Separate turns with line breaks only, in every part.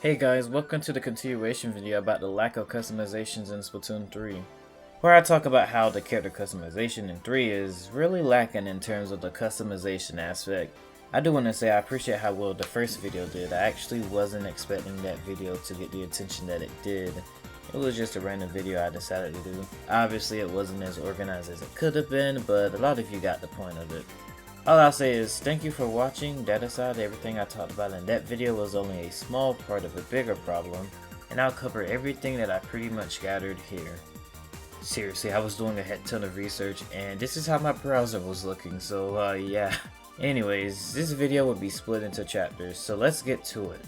Hey guys, welcome to the continuation video about the lack of customizations in Splatoon 3, where I talk about how the character customization in 3 is really lacking in terms of the customization aspect. I do want to say I appreciate how well the first video did. I actually wasn't expecting that video to get the attention that it did. It was just a random video I decided to do. Obviously it wasn't as organized as it could have been, but a lot of you got the point of it. All I'll say is thank you for watching. That aside, everything I talked about in that video was only a small part of a bigger problem, and I'll cover everything that I pretty much gathered here. Seriously, I was doing a heck ton of research, and this is how my browser was looking, so yeah. Anyways, this video will be split into chapters, so let's get to it.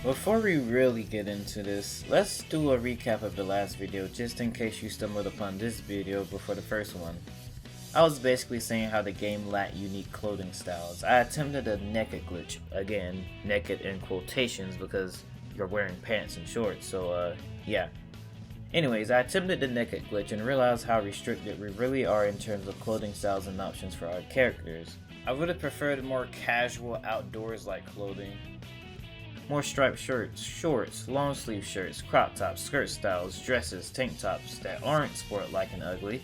Before we really get into this, let's do a recap of the last video just in case you stumbled upon this video before the first one. I was basically saying how the game lacked unique clothing styles. I attempted a naked glitch, again, naked in quotations because you're wearing pants and shorts, so yeah. Anyways, I attempted the naked glitch and realized how restricted we really are in terms of clothing styles and options for our characters. I would have preferred more casual outdoors like clothing. More striped shirts, shorts, long sleeve shirts, crop tops, skirt styles, dresses, tank tops that aren't sport-like and ugly,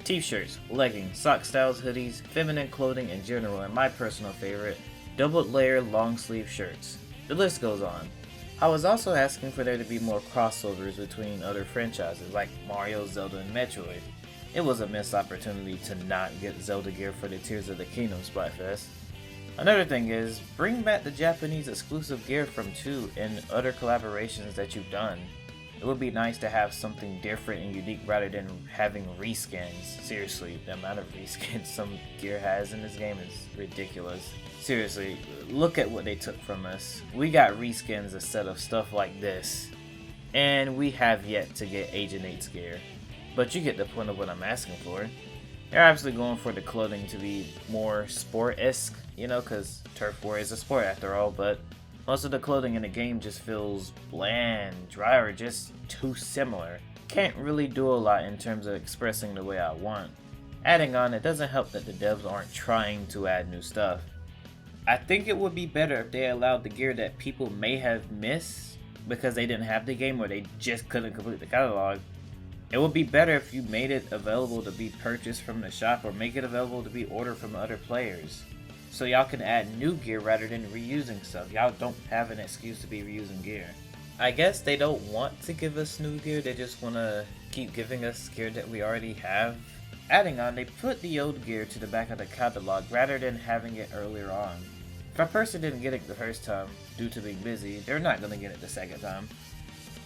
t-shirts, leggings, sock styles, hoodies, feminine clothing in general, and my personal favorite, doubled layer long sleeve shirts. The list goes on. I was also asking for there to be more crossovers between other franchises like Mario, Zelda, and Metroid. It was a missed opportunity to not get Zelda gear for the Tears of the Kingdom Splatfest. Another thing is, bring back the Japanese exclusive gear from 2 and other collaborations that you've done. It would be nice to have something different and unique rather than having reskins. Seriously, the amount of reskins some gear has in this game is ridiculous. Seriously, look at what they took from us. We got reskins instead of stuff like this. And we have yet to get Agent 8's gear. But you get the point of what I'm asking for. They're absolutely going for the clothing to be more sport-esque, you know, because turf war is a sport after all, but most of the clothing in the game just feels bland, dry, or just too similar. Can't really do a lot in terms of expressing the way I want. Adding on, it doesn't help that the devs aren't trying to add new stuff. I think it would be better if they allowed the gear that people may have missed because they didn't have the game or they just couldn't complete the catalog. It would be better if you made it available to be purchased from the shop or make it available to be ordered from other players. So y'all can add new gear rather than reusing stuff. Y'all don't have an excuse to be reusing gear. I guess they don't want to give us new gear, they just want to keep giving us gear that we already have. Adding on, they put the old gear to the back of the catalog rather than having it earlier on. If a person didn't get it the first time due to being busy, they're not going to get it the second time.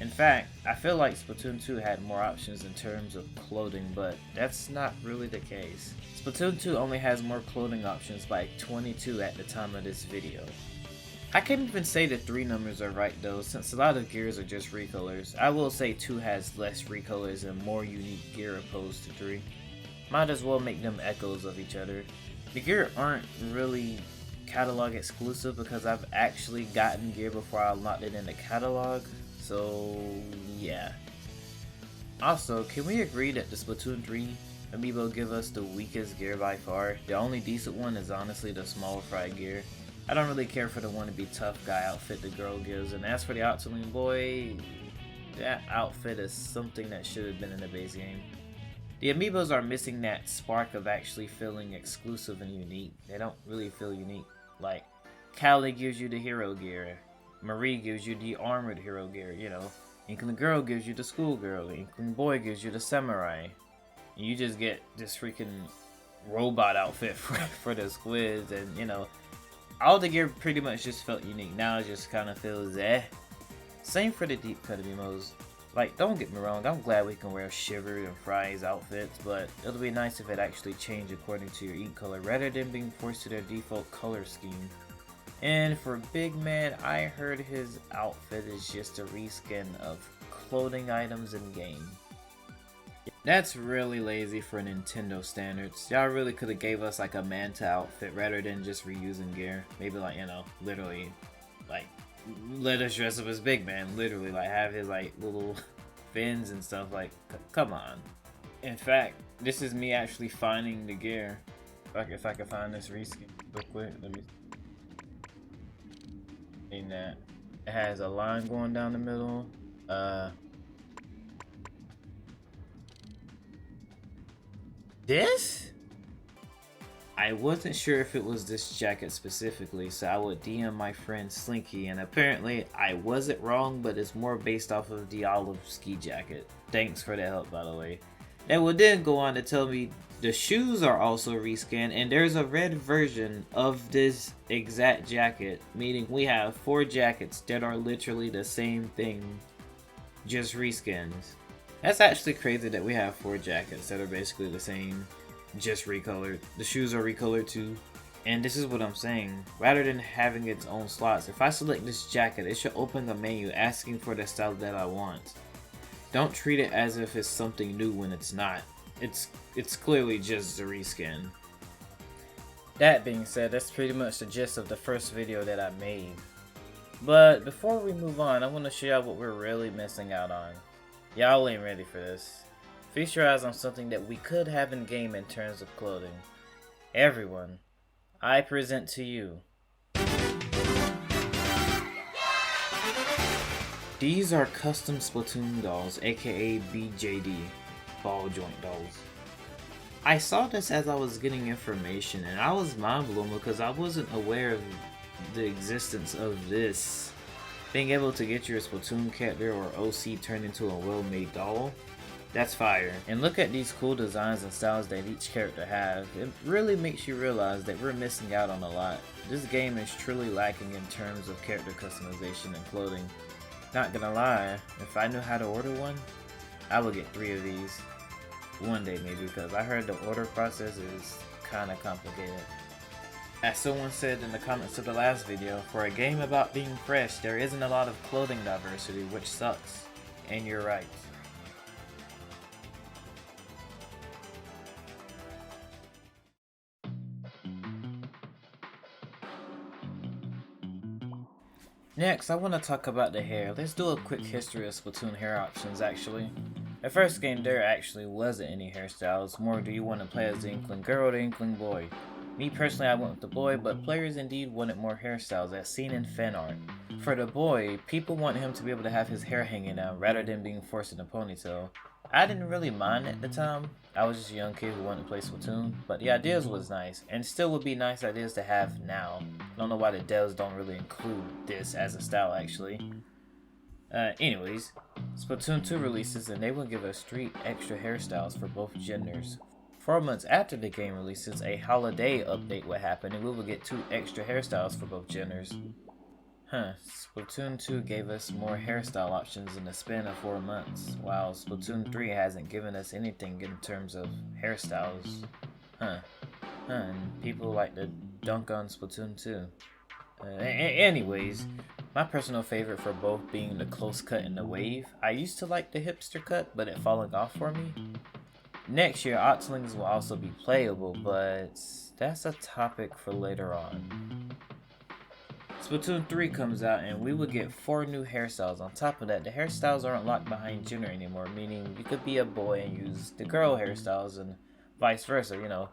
In fact, I feel like Splatoon 2 had more options in terms of clothing, but that's not really the case. Splatoon 2 only has more clothing options by 22 at the time of this video. I can't even say the 3 numbers are right though, since a lot of gears are just recolors. I will say 2 has less recolors and more unique gear opposed to 3. Might as well make them echoes of each other. The gear aren't really catalog exclusive because I've actually gotten gear before I unlocked it in the catalog. So, yeah. Also, can we agree that the Splatoon 3 amiibo give us the weakest gear by far? The only decent one is honestly the small fry gear. I don't really care for the wannabe tough guy outfit the girl gives, and as for the Octoling boy, that outfit is something that should have been in the base game. The amiibos are missing that spark of actually feeling exclusive and unique. They don't really feel unique. Like, Callie gives you the hero gear. Marie gives you the armored hero gear, you know. Inkling girl gives you the schoolgirl. Inkling boy gives you the samurai. You just get this freaking robot outfit for the squids, and you know, all the gear pretty much just felt unique. Now it just kind of feels Same for the deep cut emos. Like, don't get me wrong, I'm glad we can wear Shiver and Fry's outfits, but it'll be nice if it actually changed according to your ink color rather than being forced to their default color scheme. And for Big Man, I heard his outfit is just a reskin of clothing items in game. That's really lazy for Nintendo standards. Y'all really could have gave us like a Manta outfit rather than just reusing gear. Maybe like, you know, literally, like, let us dress up as Big Man. Literally, like, have his like little fins and stuff. Like, come on. In fact, This is me actually finding the gear. If I can find this reskin real quick, let me. In that, it has a line going down the middle. This? I wasn't sure if it was this jacket specifically, so I would DM my friend Slinky, and apparently I wasn't wrong, but it's more based off of the olive ski jacket. Thanks for the help, by the way. They would then go on to tell me the shoes are also reskinned, and there's a red version of this exact jacket, meaning we have 4 jackets that are literally the same thing, just reskins. That's actually crazy that we have 4 jackets that are basically the same, just recolored. The shoes are recolored too. And this is what I'm saying. Rather than having its own slots, if I select this jacket, it should open a menu asking for the style that I want. Don't treat it as if it's something new when it's not. It's clearly just a reskin. That being said, that's pretty much the gist of the first video that I made. But before we move on, I want to show y'all what we're really missing out on. Y'all ain't ready for this. Feast your eyes on something that we could have in game in terms of clothing. Everyone, I present to you. These are custom Splatoon dolls, aka BJD, ball joint dolls. I saw this as I was getting information and I was mind blown because I wasn't aware of the existence of this. Being able to get your Splatoon character or OC turned into a well-made doll, that's fire. And look at these cool designs and styles that each character has. It really makes you realize that we're missing out on a lot. This game is truly lacking in terms of character customization and clothing. Not gonna lie, if I knew how to order one, I would get 3 of these. One day maybe, because I heard the order process is kinda complicated. As someone said in the comments of the last video, for a game about being fresh, there isn't a lot of clothing diversity, which sucks. And you're right. Next, I want to talk about the hair. Let's do a quick history of Splatoon hair options actually. The first game there actually wasn't any hairstyles, more do you want to play as the Inkling girl or the Inkling boy. Me personally, I went with the boy, but players indeed wanted more hairstyles as seen in fan art. For the boy, people want him to be able to have his hair hanging down rather than being forced in a ponytail. I didn't really mind at the time, I was just a young kid who wanted to play Splatoon, but the ideas was nice, and still would be nice ideas to have now. I don't know why the devs don't really include this as a style actually. Anyways, Splatoon 2 releases and they will give us 3 extra hairstyles for both genders. 4 months after the game releases, a holiday update will happen and we will get 2 extra hairstyles for both genders. Splatoon 2 gave us more hairstyle options in the span of 4 months, while Splatoon 3 hasn't given us anything in terms of hairstyles. And people like to dunk on Splatoon 2. Anyways, my personal favorite for both being the close cut and the wave. I used to like the hipster cut, but it falling off for me. Next year, Octolings will also be playable, but that's a topic for later on. Splatoon 3 comes out and we will get 4 new hairstyles. On top of that, the hairstyles aren't locked behind gender anymore, meaning you could be a boy and use the girl hairstyles and vice versa, you know.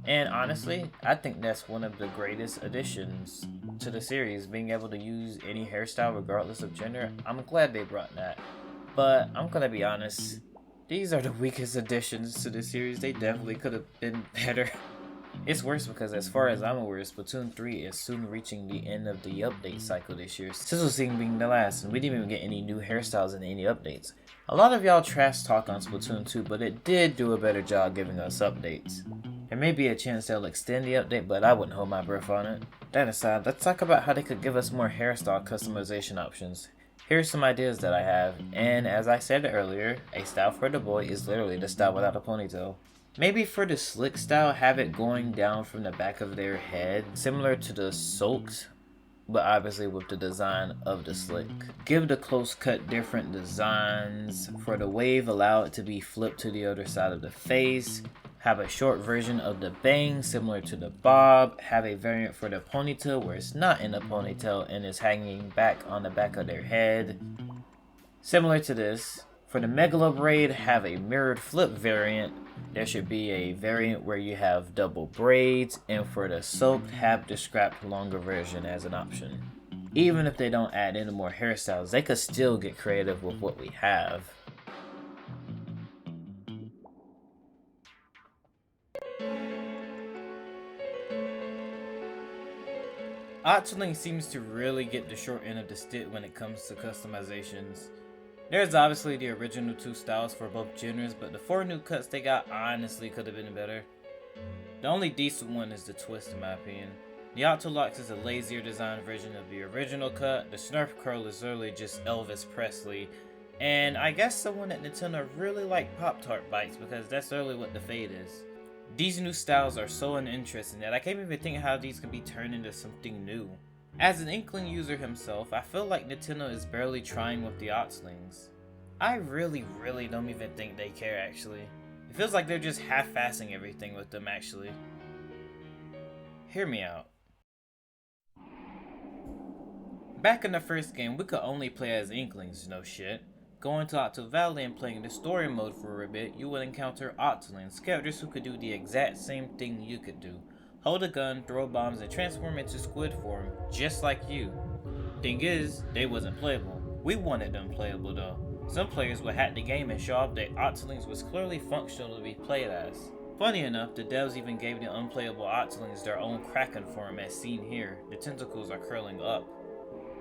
And honestly, I think that's one of the greatest additions to the series, being able to use any hairstyle regardless of gender. I'm glad they brought that. But I'm gonna be honest, these are the weakest additions to the series. They definitely could have been better. It's worse because as far as I'm aware, Splatoon 3 is soon reaching the end of the update cycle this year, Sizzle Sing being the last, and we didn't even get any new hairstyles in any updates. A lot of y'all trash talk on Splatoon 2, but it did do a better job giving us updates. There may be a chance they'll extend the update, but I wouldn't hold my breath on it. That aside, let's talk about how they could give us more hairstyle customization options. Here's some ideas that I have, and as I said earlier, a style for the boy is literally the style without a ponytail. Maybe for the slick style, have it going down from the back of their head, similar to the sulks, but obviously with the design of the slick. Give the close cut different designs. For the wave, allow it to be flipped to the other side of the face. Have a short version of the bang similar to the bob. Have a variant for the ponytail where it's not in a ponytail and is hanging back on the back of their head. Similar to this. For the Megalo braid, have a mirrored flip variant. There should be a variant where you have double braids, and for the soaked, have the scrapped longer version as an option. Even if they don't add any more hairstyles, they could still get creative with what we have. Octoling seems to really get the short end of the stick when it comes to customizations. There's obviously the original 2 styles for both genders, but the 4 new cuts they got honestly could have been better. The only decent one is the twist in my opinion. The Octolings is a lazier design version of the original cut, the Snurf curl is literally just Elvis Presley, and I guess someone at Nintendo really liked Pop-Tart bites because that's literally what the fade is. These new styles are so uninteresting that I can't even think how these can be turned into something new. As an Inkling user himself, I feel like Nintendo is barely trying with the Octolings. I really don't even think they care actually. It feels like they're just half-assing everything with them actually. Hear me out. Back in the first game, we could only play as Inklings, no shit. Going to Octo Valley and playing the story mode for a bit, you would encounter Octolings, characters who could do the exact same thing you could do. Hold a gun, throw bombs, and transform into squid form, just like you. Thing is, they wasn't playable. We wanted them playable though. Some players would hack the game and show off that Octolings was clearly functional to be played as. Funny enough, the devs even gave the unplayable Octolings their own Kraken form as seen here. The tentacles are curling up.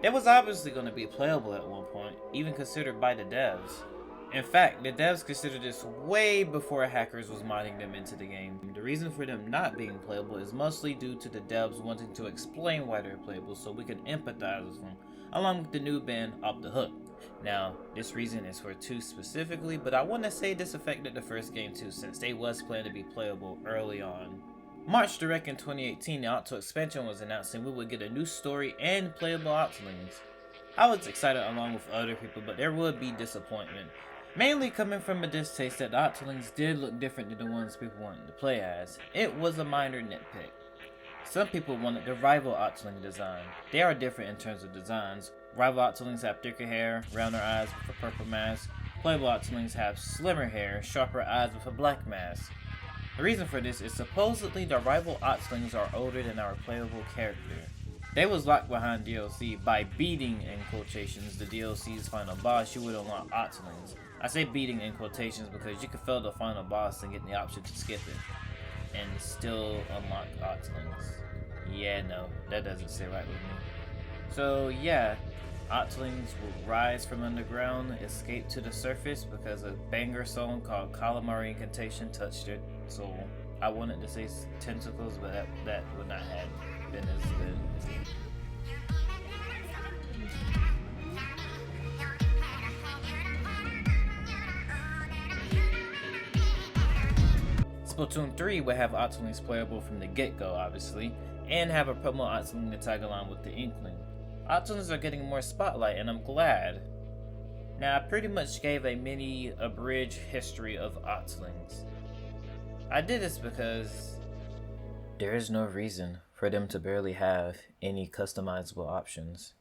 It was obviously going to be playable at one point, even considered by the devs. In fact, the devs considered this way before hackers was modding them into the game. The reason for them not being playable is mostly due to the devs wanting to explain why they're playable so we can empathize with them, along with the new band Off the Hook. Now, this reason is for 2 specifically, but I want to say this affected the first game too since they was planned to be playable early on. March Direct in 2018, the Octo expansion was announced and we would get a new story and playable Octolings. I was excited along with other people, but there would be disappointment. Mainly coming from a distaste that the Octolings did look different than the ones people wanted to play as. It was a minor nitpick. Some people wanted the rival Octoling design. They are different in terms of designs. Rival Octolings have thicker hair, rounder eyes with a purple mask. Playable Octolings have slimmer hair, sharper eyes with a black mask. The reason for this is supposedly the rival Octolings are older than our playable character. They was locked behind DLC. By beating, in quotations, the DLC's final boss, you would unlock Octolings. I say beating in quotations because you could fail the final boss and get the option to skip it, and still unlock Octolings. Yeah, no, that doesn't sit right with me. So yeah, Octolings will rise from underground, escape to the surface because a banger song called Calamari Incantation touched their soul. I wanted to say tentacles, but that would not have been as good. Splatoon 3 will have Octolings playable from the get-go, obviously, and have a promo Octoling to tag along with the Inkling. Octolings are getting more spotlight, and I'm glad. Now, I pretty much gave a mini abridged history of Octolings. I did this because there is no reason for them to barely have any customizable options.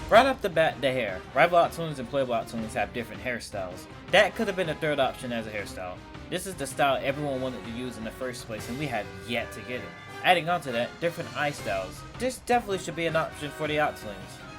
Right off the bat, the hair. Rival Octolings and playable Octolings have different hairstyles. That could have been a third option as a hairstyle. This is the style everyone wanted to use in the first place and we have yet to get it. Adding on to that, different eye styles. This definitely should be an option for the Octolings.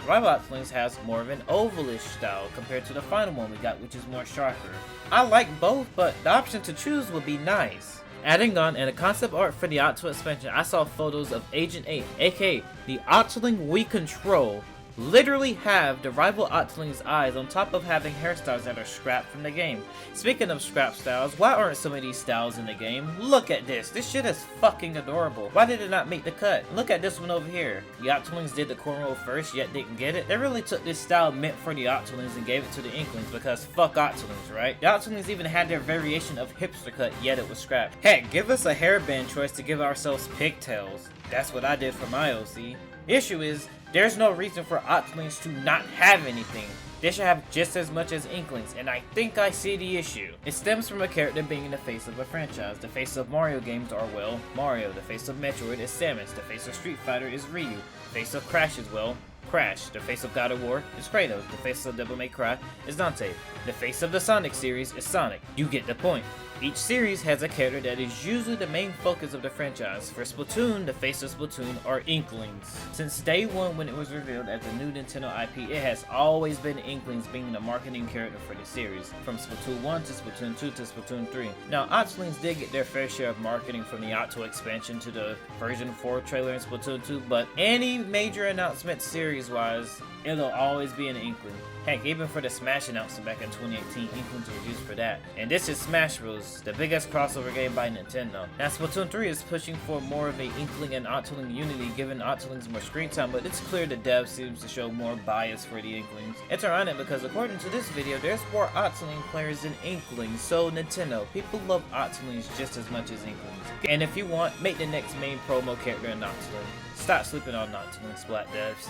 Rival Octolings has more of an ovalish style compared to the final one we got, which is more sharper. I like both, but the option to choose would be nice. Adding on, in the concept art for the Octo expansion, I saw photos of Agent 8, aka the Octoling we control, literally have the rival Octoling's eyes on top of having hairstyles that are scrapped from the game. Speaking of scrap styles, why aren't some of these styles in the game? Look at this. This shit is fucking adorable. Why did it not make the cut? Look at this one over here. The Octolings did the cornrow first, yet didn't get it. They really took this style meant for the Octolings and gave it to the Inklings because fuck Octolings, right? The Octolings even had their variation of hipster cut, yet it was scrapped. Heck, give us a hairband choice to give ourselves pigtails. That's what I did for my OC. Issue is, there's no reason for Octolings to not have anything. They should have just as much as Inklings, and I think I see the issue. It stems from a character being the face of a franchise. The face of Mario games are, well, Mario. The face of Metroid is Samus. The face of Street Fighter is Ryu. The face of Crash is, well, Crash, the face of God of War, is Kratos. The face of Devil May Cry is Dante. The face of the Sonic series is Sonic. You get the point. Each series has a character that is usually the main focus of the franchise. For Splatoon, the face of Splatoon are Inklings. Since day one when it was revealed as a new Nintendo IP, it has always been Inklings being the marketing character for the series, from Splatoon 1 to Splatoon 2 to Splatoon 3. Now, Octolings did get their fair share of marketing from the Octo expansion to the version 4 trailer in Splatoon 2, but any major announcement series-wise, it'll always be an Inkling. Heck, even for the Smash announcement back in 2018, Inklings were used for that. And this is Smash Bros, the biggest crossover game by Nintendo. Now, Splatoon 3 is pushing for more of a Inkling and Octoling unity, giving Octolings more screen time, but it's clear the dev seems to show more bias for the Inklings. It's ironic because according to this video, there's more Octoling players than Inklings, so Nintendo, people love Octolings just as much as Inklings. And if you want, make the next main promo character an Octoling. Stop sleeping on Octoling, Splat devs.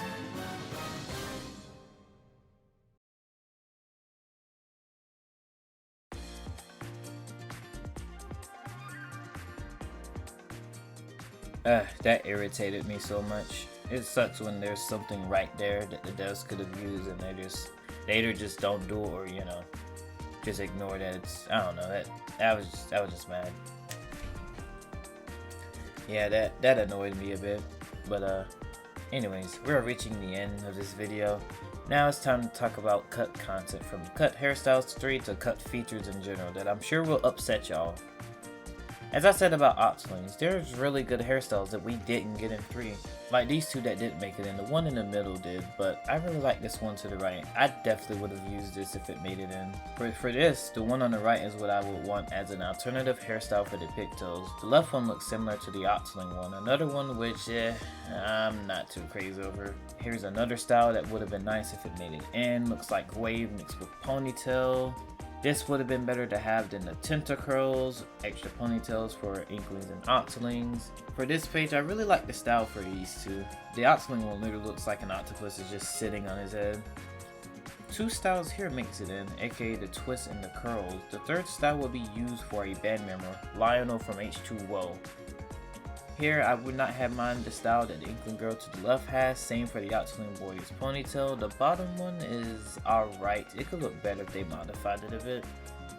That irritated me so much. It sucks when there's something right there that the devs could have used and they either just don't do it or, you know, just ignore that. I don't know, I was just mad. Yeah, that annoyed me a bit. But anyways, we're reaching the end of this video. Now it's time to talk about cut content, from cut hairstyles 3 to cut features in general that I'm sure will upset y'all. As I said about Octolings, there's really good hairstyles that we didn't get in 3. Like these two that didn't make it in, the one in the middle did, but I really like this one to the right. I definitely would have used this if it made it in. For this, the one on the right is what I would want as an alternative hairstyle for the pigtails. The left one looks similar to the Octoling one. Another one which, I'm not too crazy over. Here's another style that would have been nice if it made it in. Looks like wave mixed with ponytail. This would have been better to have than the tentacles, extra ponytails for Inklings and Octolings. For this page, I really like the style for these two. The Octoling one literally looks like an octopus is just sitting on his head. Two styles here makes it in, aka the twist and the curls. The third style will be used for a band member, Lionel from H2O. Here, I would not have mind the style that the Inkling girl to the left has, same for the Octoling boy's ponytail. The bottom one is alright, it could look better if they modified it a bit.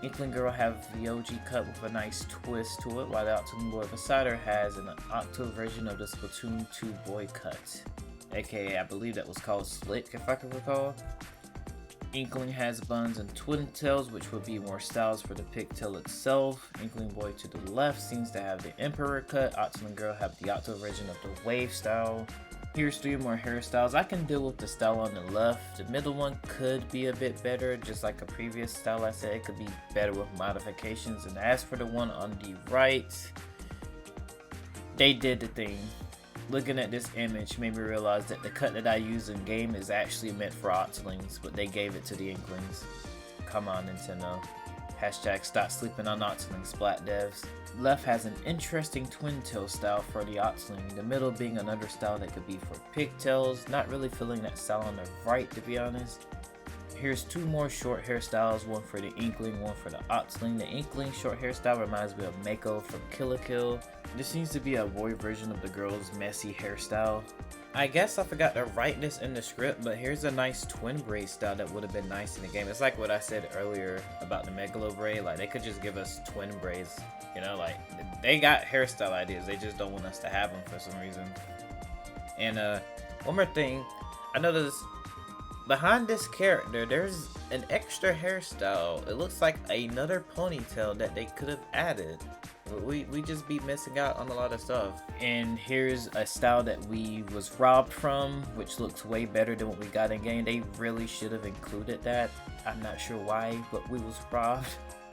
Inkling girl have the OG cut with a nice twist to it, while the Octoling boy beside her has an Octo version of the Splatoon 2 boy cut. Aka, I believe that was called Slick, if I can recall. Inkling has buns and twin tails, which would be more styles for the pigtail itself. Inkling boy to the left seems to have the Emperor cut. Octoling girl have the Octo version of the wave style. Here's 3 more hairstyles. I can deal with the style on the left. The middle one could be a bit better, just like a previous style I said. It could be better with modifications. And as for the one on the right, they did the thing. Looking at this image made me realize that the cut that I use in game is actually meant for Octolings, but they gave it to the Inklings. Come on, Nintendo. Hashtag stop sleeping on Octoling, Splat devs. Left has an interesting twin tail style for the Octoling, the middle being another style that could be for pigtails. Not really feeling that style on the right, to be honest. Here's 2 more short hairstyles, one for the Inkling, one for the Octoling. The Inkling short hairstyle reminds me of Mako from Kill la Kill. This seems to be a boy version of the girl's messy hairstyle. I guess I forgot to write this in the script, but here's a nice twin braid style that would have been nice in the game. It's like what I said earlier about the Megalo braid, like they could just give us twin braids, you know, like they got hairstyle ideas, they just don't want us to have them for some reason. And one more thing, I noticed behind this character, there's an extra hairstyle. It looks like another ponytail that they could have added. We just be missing out on a lot of stuff. And here's a style that we was robbed from, which looks way better than what we got in game. They really should have included that. I'm not sure why, but we was robbed.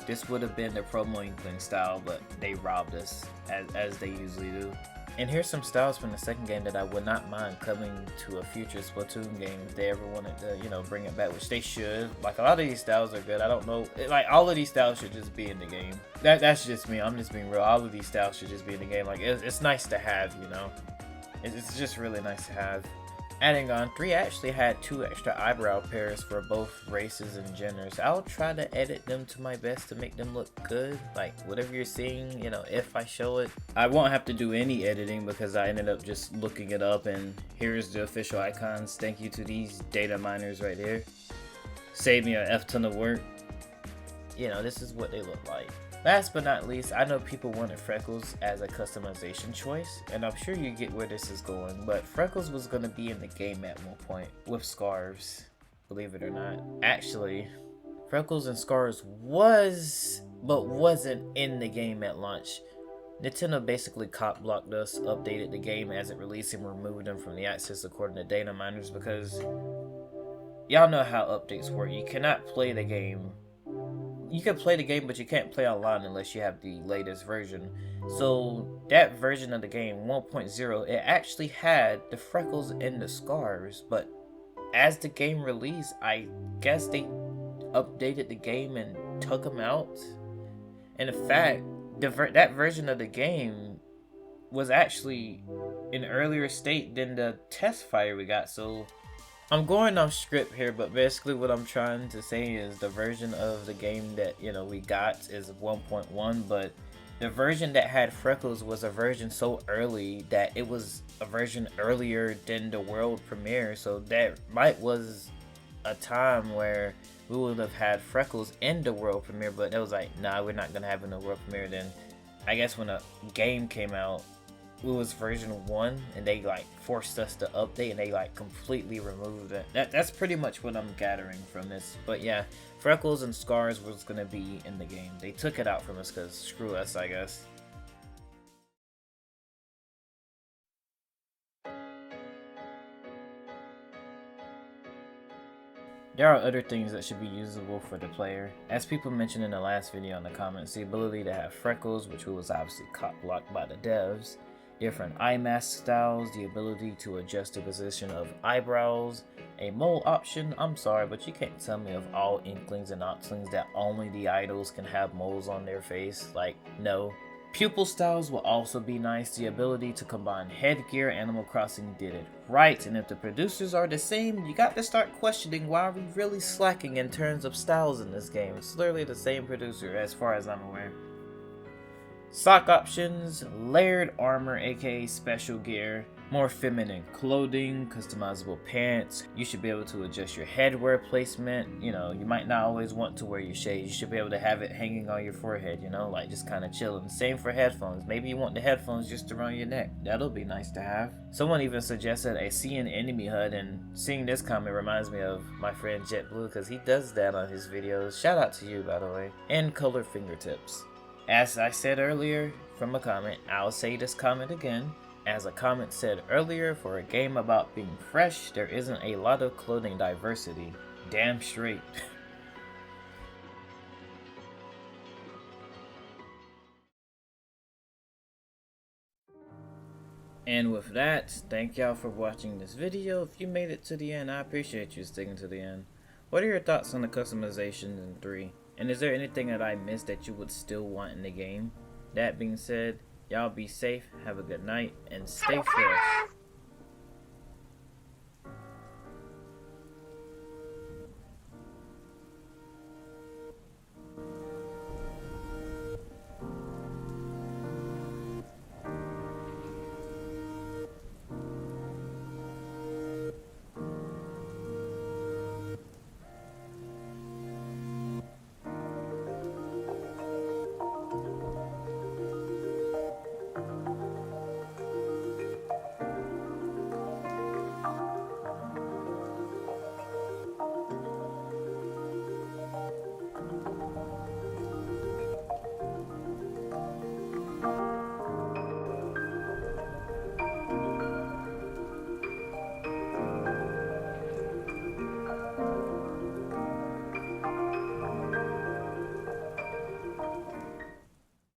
This would have been the promo Inkling style, but they robbed us, as they usually do. And here's some styles from the second game that I would not mind coming to a future Splatoon game if they ever wanted to, you know, bring it back, which they should. Like, a lot of these styles are good. I don't know, like, all of these styles should just be in the game. That's just me. I'm just being real. All of these styles should just be in the game. Like, it's nice to have, you know. It's just really nice to have. Adding on, 3 actually had 2 extra eyebrow pairs for both races and genders. I'll try to edit them to my best to make them look good. Like, whatever you're seeing, you know, if I show it. I won't have to do any editing because I ended up just looking it up, and here's the official icons. Thank you to these data miners right here. Saved me a F-ton of work. You know, this is what they look like. Last but not least, I know people wanted Freckles as a customization choice, and I'm sure you get where this is going, but Freckles was going to be in the game at one point with scarves, believe it or not. Actually, Freckles and Scars was, but wasn't in the game at launch. Nintendo basically cop-blocked us, updated the game as it released, and removed them from the access according to data miners because y'all know how updates work. You cannot play the game. You can play the game, but you can't play online unless you have the latest version. So that version of the game, 1.0, it actually had the freckles and the scars, but as the game released, I guess they updated the game and took them out. And in fact, that version of the game was actually in earlier state than the test fire we got. So I'm going off script here, but basically what I'm trying to say is the version of the game that, you know, we got is 1.1, but the version that had freckles was a version so early that it was a version earlier than the world premiere. So that was a time where we would have had freckles in the world premiere, but it was like, nah, we're not gonna have it in the world premiere. Then I guess when the game came out, it was version 1 and they like forced us to update and they like completely removed it. That's pretty much what I'm gathering from this. But yeah, Freckles and Scars was gonna be in the game. They took it out from us because screw us, I guess. There are other things that should be usable for the player. As people mentioned in the last video in the comments, the ability to have freckles, which was obviously cop blocked by the devs, different eye mask styles, the ability to adjust the position of eyebrows, a mole option. I'm sorry, but you can't tell me of all Inklings and Octolings that only the idols can have moles on their face. Like, no. Pupil styles will also be nice. The ability to combine headgear, Animal Crossing did it right, and if the producers are the same, you got to start questioning why are we really slacking in terms of styles in this game. It's literally the same producer as far as I'm aware. Sock options, layered armor aka special gear, more feminine clothing, customizable pants. You should be able to adjust your headwear placement. You know, you might not always want to wear your shades. You should be able to have it hanging on your forehead, you know, like just kind of chilling. Same for headphones. Maybe you want the headphones just around your neck. That'll be nice to have. Someone even suggested a seeing enemy HUD, and seeing this comment reminds me of my friend JetBlue because he does that on his videos. Shout out to you, by the way. And color fingertips. As I said earlier from a comment, I'll say this comment again. As a comment said earlier, for a game about being fresh, there isn't a lot of clothing diversity. Damn straight. And with that, thank y'all for watching this video. If you made it to the end, I appreciate you sticking to the end. What are your thoughts on the customizations in 3? And is there anything that I missed that you would still want in the game? That being said, y'all be safe, have a good night, and stay fresh.